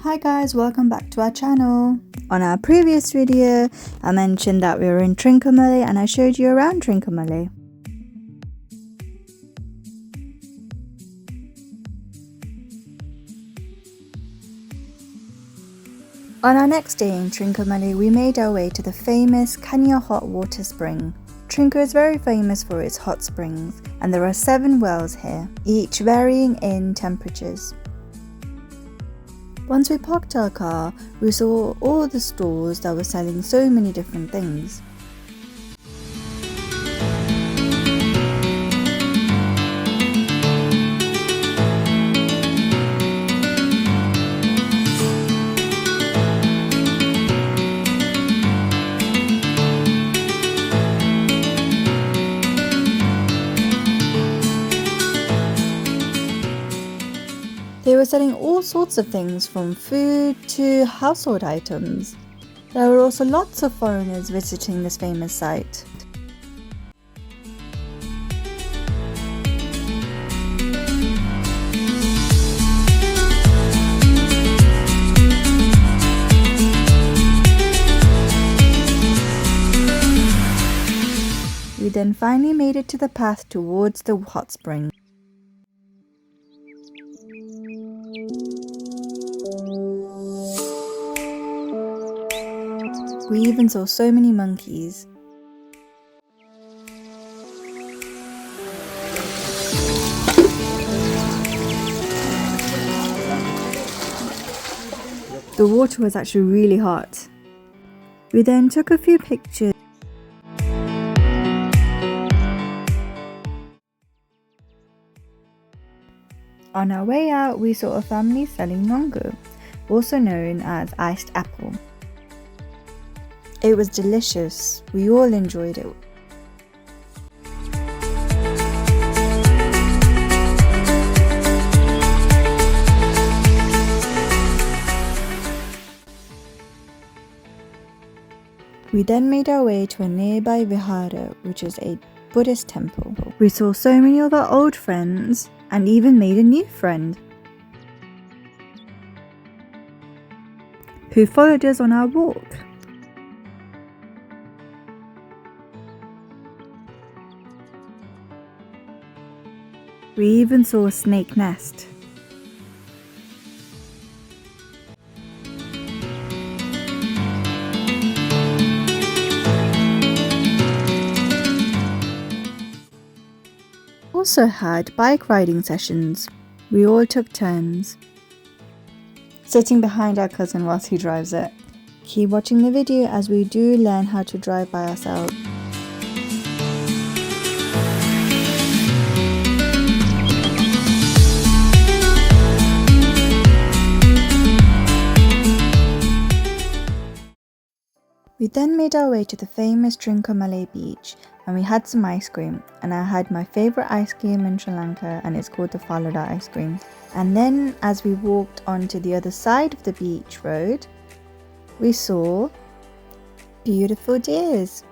Hi guys, welcome back to our channel. On our previous video, I mentioned that we were in Trincomalee and I showed you around Trincomalee. On our next day in Trincomalee, we made our way to the famous Kenya hot water spring. Trinco is very famous for its hot springs, and there are 7 wells here, each varying in temperatures. Once we parked our car, we saw all the stores that were selling so many different things. They were selling all sorts of things from food to household items. There were also lots of foreigners visiting this famous site. We then finally made it to the path towards the hot spring. We even saw so many monkeys. The water was actually really hot. We then took a few pictures. On our way out, we saw a family selling mango, also known as iced apple. It was delicious. We all enjoyed it. We then made our way to a nearby vihara, which is a Buddhist temple. We saw so many of our old friends and even made a new friend who followed us on our walk. We even saw a snake nest. Also had bike riding sessions. We all took turns sitting behind our cousin whilst he drives it. Keep watching the video as we do learn how to drive by ourselves. We then made our way to the famous Trincomalee beach and we had some ice cream, and I had my favourite ice cream in Sri Lanka and it's called the Faluda ice cream. And then as we walked onto the other side of the beach road, we saw beautiful deers.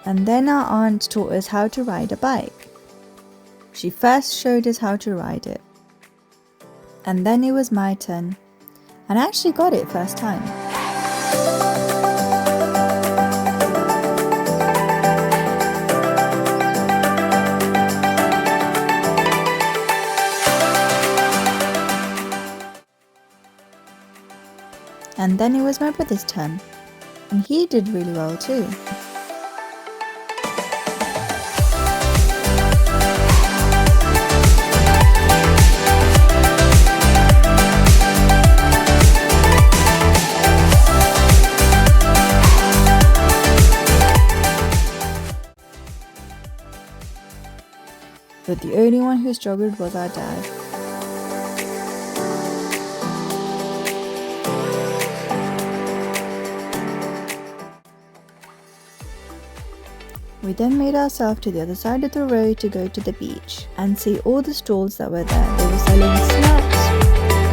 And then our aunt taught us how to ride a bike. She first showed us how to ride it. And then it was my turn. And I actually got it first time. And then it was my brother's turn. And he did really well too. But the only one who struggled was our dad. We then made ourselves to the other side of the road to go to the beach and see all the stalls that were there. They were selling snacks,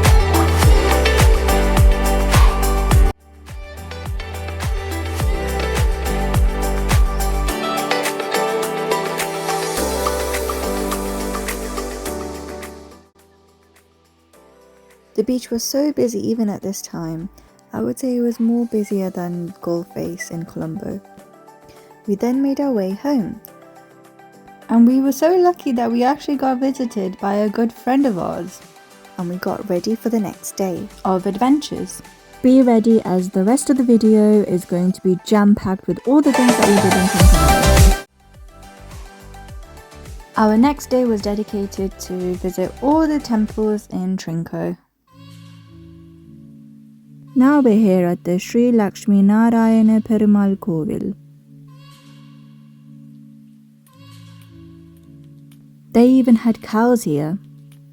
The beach was so busy even at this time. I would say it was more busier than Gullface in Colombo. We then made our way home. And we were so lucky that we actually got visited by a good friend of ours. And we got ready for the next day of adventures. Be ready, as the rest of the video is going to be jam-packed with all the things that we did in Trincomalee. Our next day was dedicated to visit all the temples in Trinco. Now we're here at the Sri Lakshmi Narayana Perumal Kovil. They even had cows here.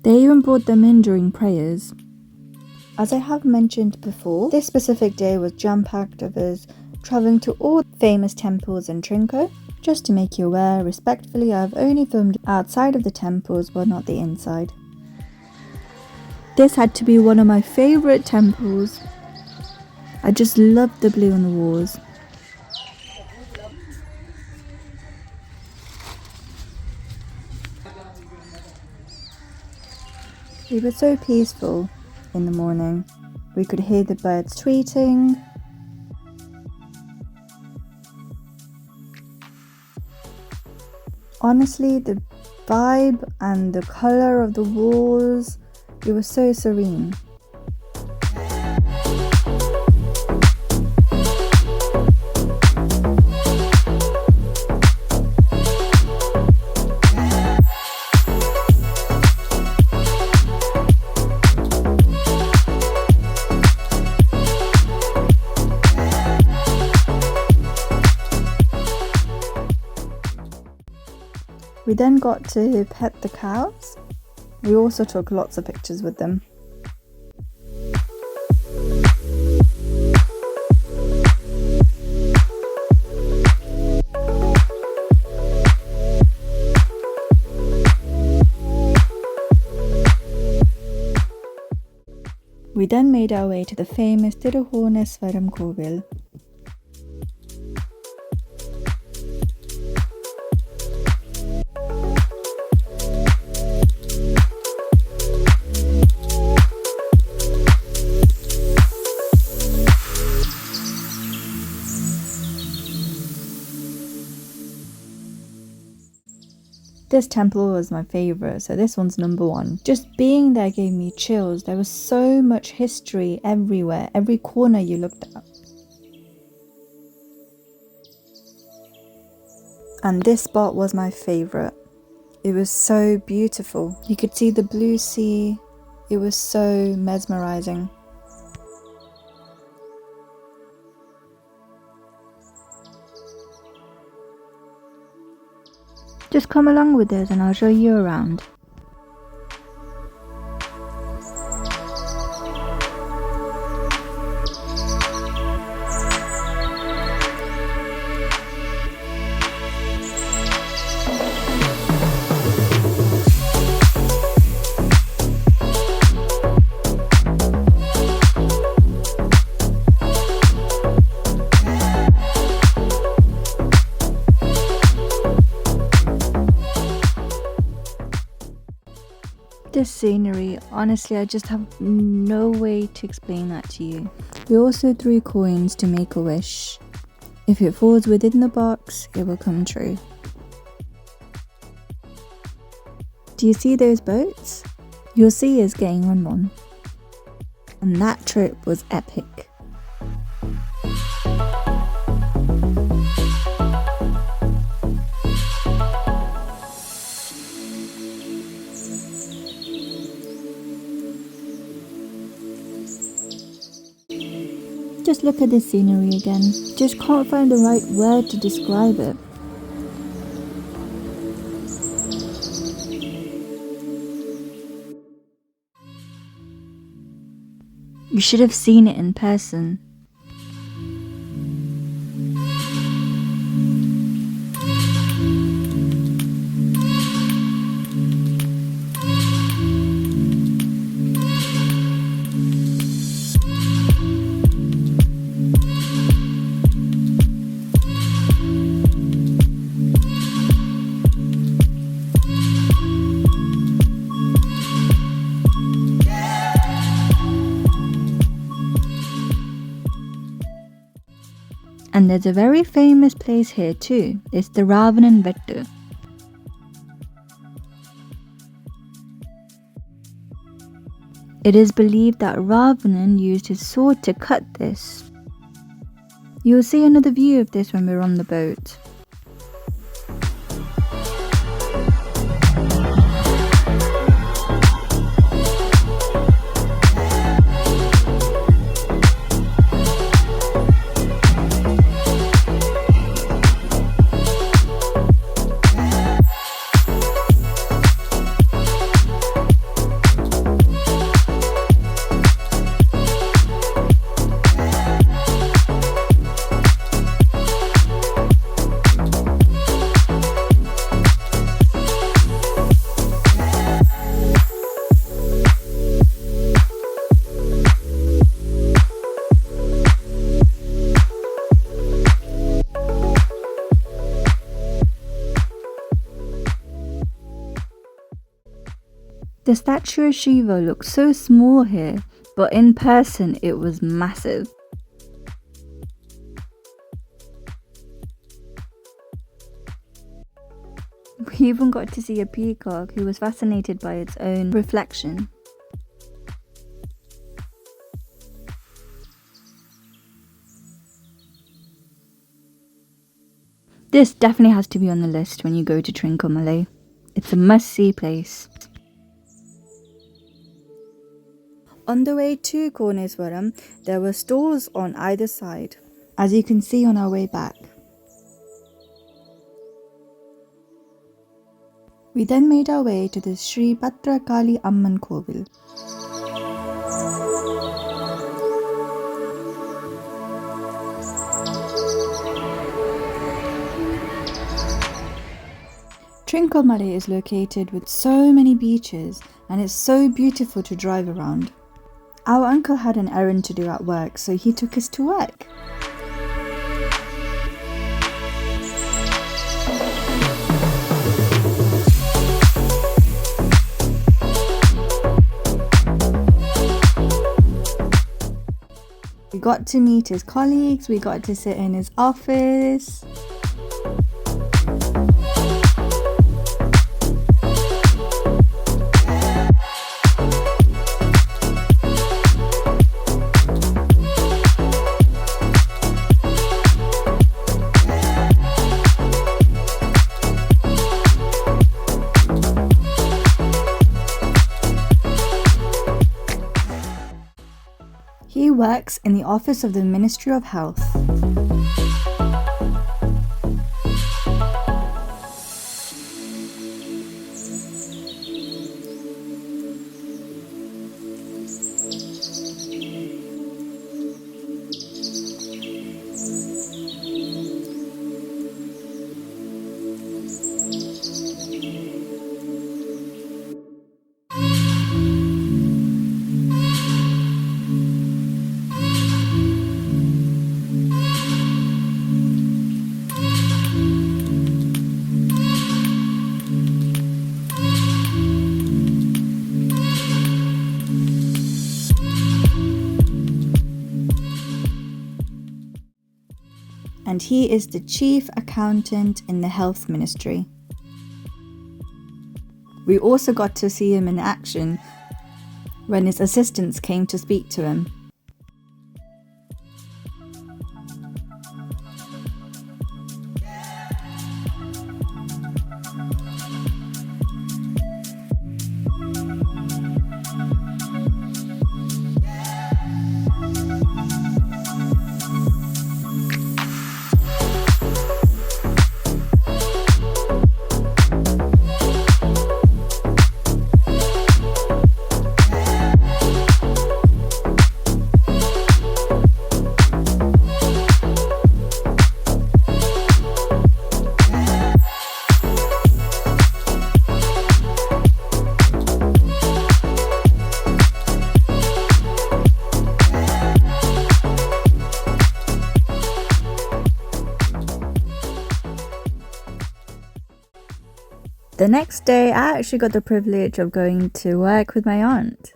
They even brought them in during prayers. As I have mentioned before, this specific day was jam-packed of us travelling to all famous temples in Trinco. Just to make you aware, respectfully, I've only filmed outside of the temples but not the inside. This had to be one of my favourite temples. I just loved the blue on the walls. We were so peaceful in the morning. We could hear the birds tweeting. Honestly, the vibe and the colour of the walls, it was so serene. We then got to pet the cows. We also took lots of pictures with them. We then made our way to the famous Tiruvoneshwaram Kovil. This temple was my favourite, so this one's number one. Just being there gave me chills. There was so much history everywhere, every corner you looked at. And this spot was my favourite. It was so beautiful. You could see the blue sea. It was so mesmerising. Just come along with us and I'll show you around. This scenery, honestly, I just have no way to explain that to you. We also threw coins to make a wish. If it falls within the box, it will come true. Do you see those boats? You'll see us getting on one. And that trip was epic. Just look at the scenery again. Just can't find the right word to describe it. You should have seen it in person. And there's a very famous place here too. It's the Ravanan Vettu. It is believed that Ravanan used his sword to cut this. You'll see another view of this when we're on the boat. The statue of Shiva looks so small here, but in person it was massive. We even got to see a peacock who was fascinated by its own reflection. This definitely has to be on the list when you go to Trincomalee. It's a must-see place. On the way to Corneswaram, there were stores on either side, as you can see on our way back. We then made our way to the Sri Bhadrakali Amman Kovil. Trincomalee is located with so many beaches and it's so beautiful to drive around. Our uncle had an errand to do at work, so he took us to work. We got to meet his colleagues, we got to sit in his office. He works in the office of the Ministry of Health. And he is the chief accountant in the health ministry. We also got to see him in action when his assistants came to speak to him. The next day, I actually got the privilege of going to work with my aunt.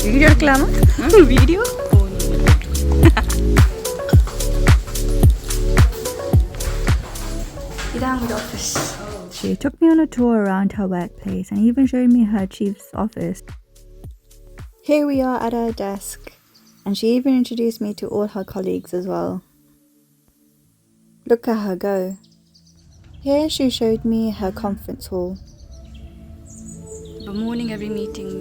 Video എടുക്കലാമോ video ഇതാണ് office. She took me on a tour around her workplace and even showed me her chief's office. Here we are at her desk, and she even introduced me to all her colleagues as well. Look at her go. Here she showed me her conference hall. The morning every meeting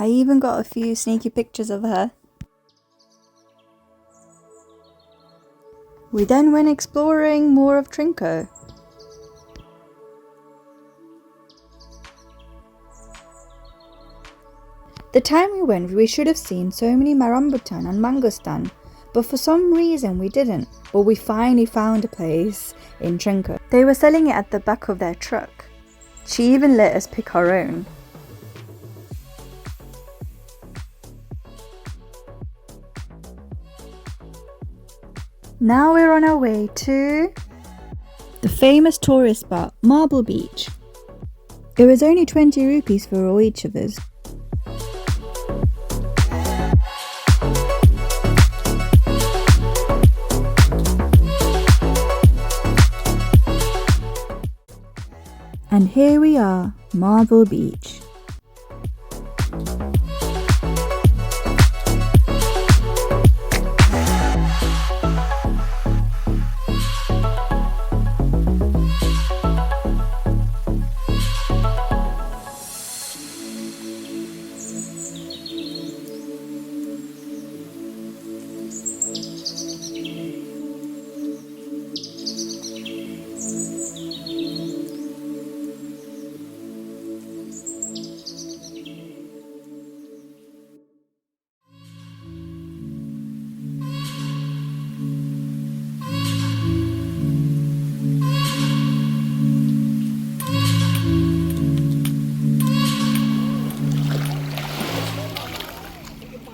I even got a few sneaky pictures of her. We then went exploring more of Trinco. The time we went, we should have seen so many marambutan and mangostan, but for some reason we didn't. But we finally found a place in Trinco. They were selling it at the back of their truck. She even let us pick our own. Now we're on our way to the famous tourist spot, Marble Beach. It was only 20 rupees for each of us. And here we are, Marble Beach.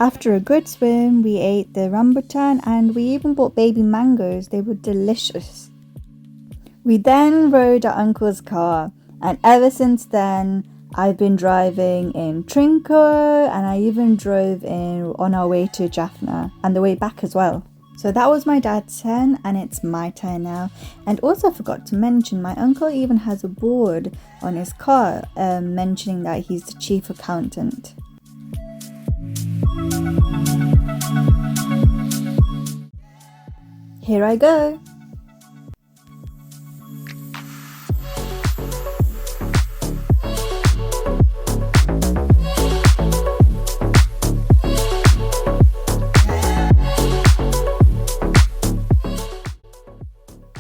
After a good swim, we ate the rambutan and we even bought baby mangoes. They were delicious. We then rode our uncle's car, and ever since then, I've been driving in Trinco, and I even drove in on our way to Jaffna and the way back as well. So that was my dad's turn, and it's my turn now. And also I forgot to mention, my uncle even has a board on his car mentioning that he's the chief accountant. Here I go.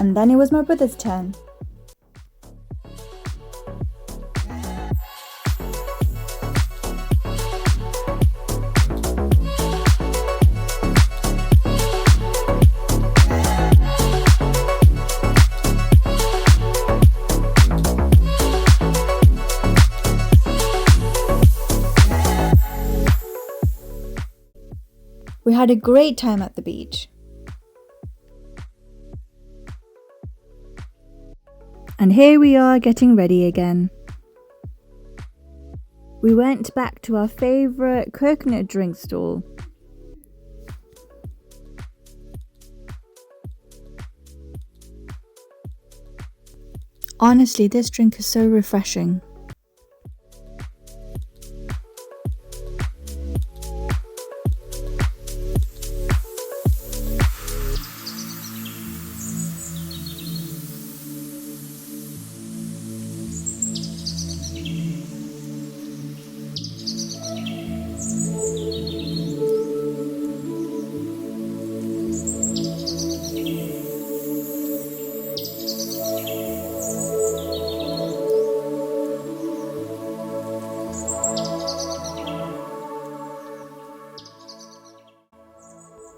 And then it was my brother's turn. We had a great time at the beach. And here we are getting ready again. We went back to our favourite coconut drink stall. Honestly, this drink is so refreshing.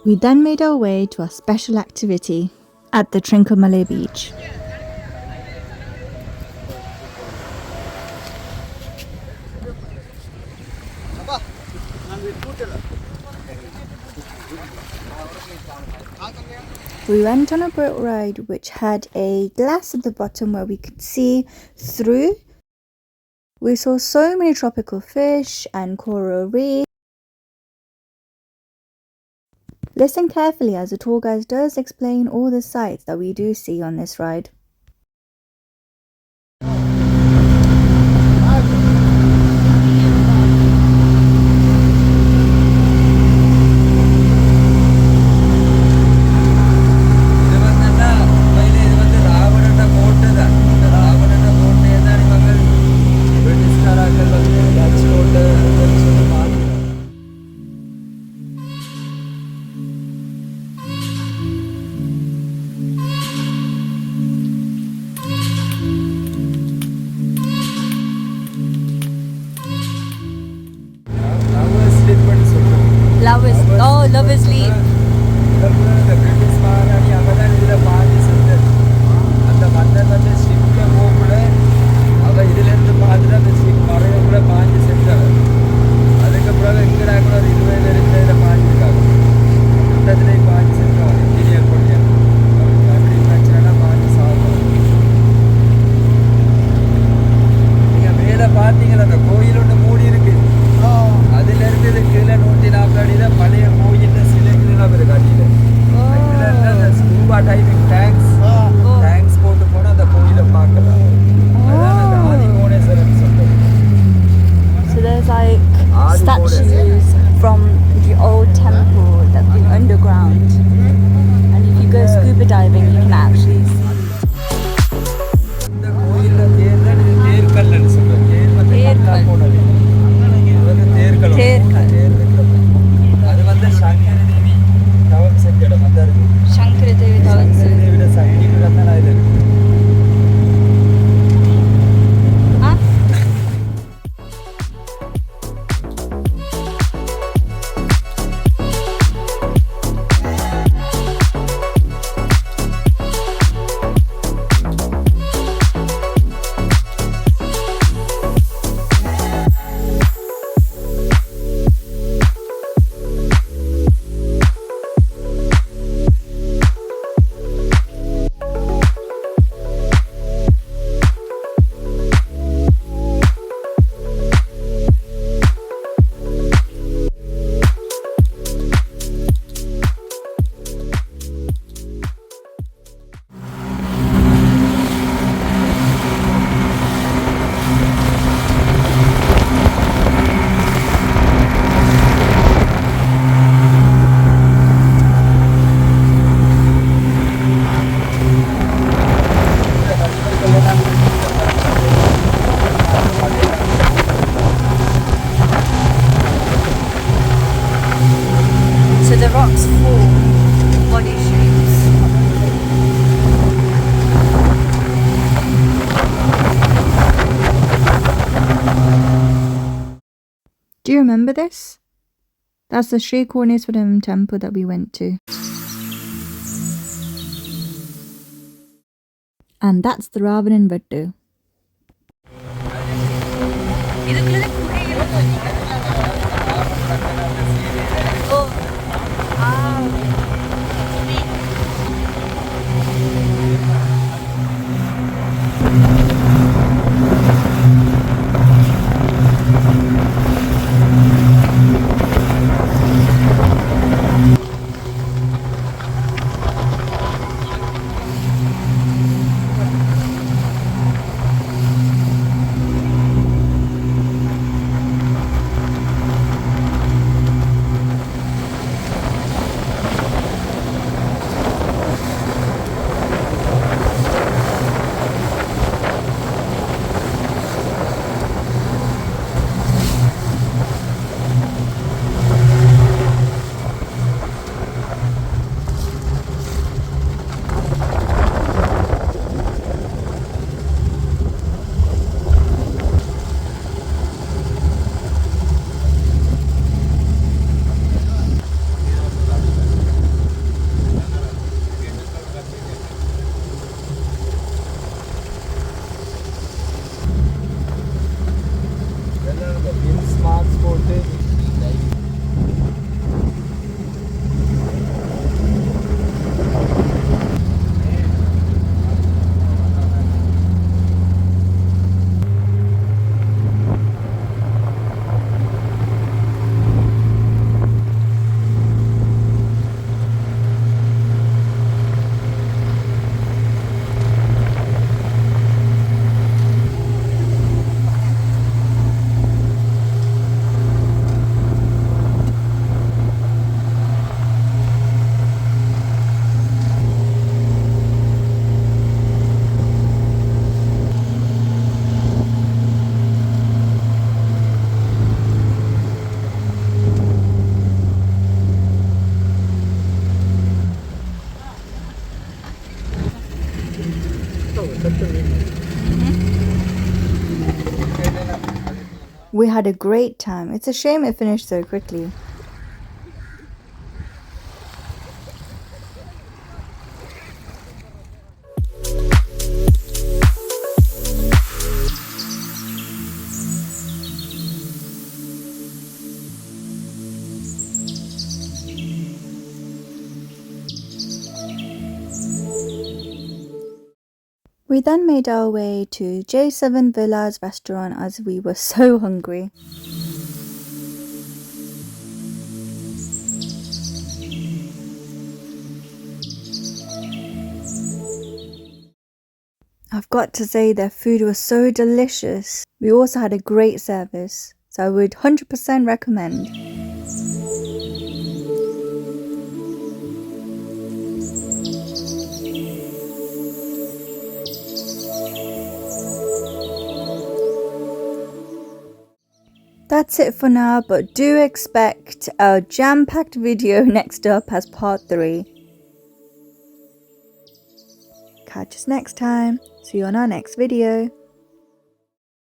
We then made our way to a special activity at the Trincomalee beach. We went on a boat ride which had a glass at the bottom where we could see through. We saw so many tropical fish and coral reefs. Listen carefully as the tour guide does explain all the sights that we do see on this ride. Lovers leap. Statues from the old temple that's been underground, and if you go scuba diving you can actually see. So the rocks form body shapes. Do you remember this? That's the Sri Korneswaram temple that we went to. And that's the Ravanan Vattu. We had a great time. It's a shame it finished so quickly. We then made our way to J7 Villas restaurant as we were so hungry. I've got to say their food was so delicious. We also had a great service, so I would 100% recommend. That's it for now, but do expect a jam-packed video next up as part 3. Catch us next time. See you on our next video.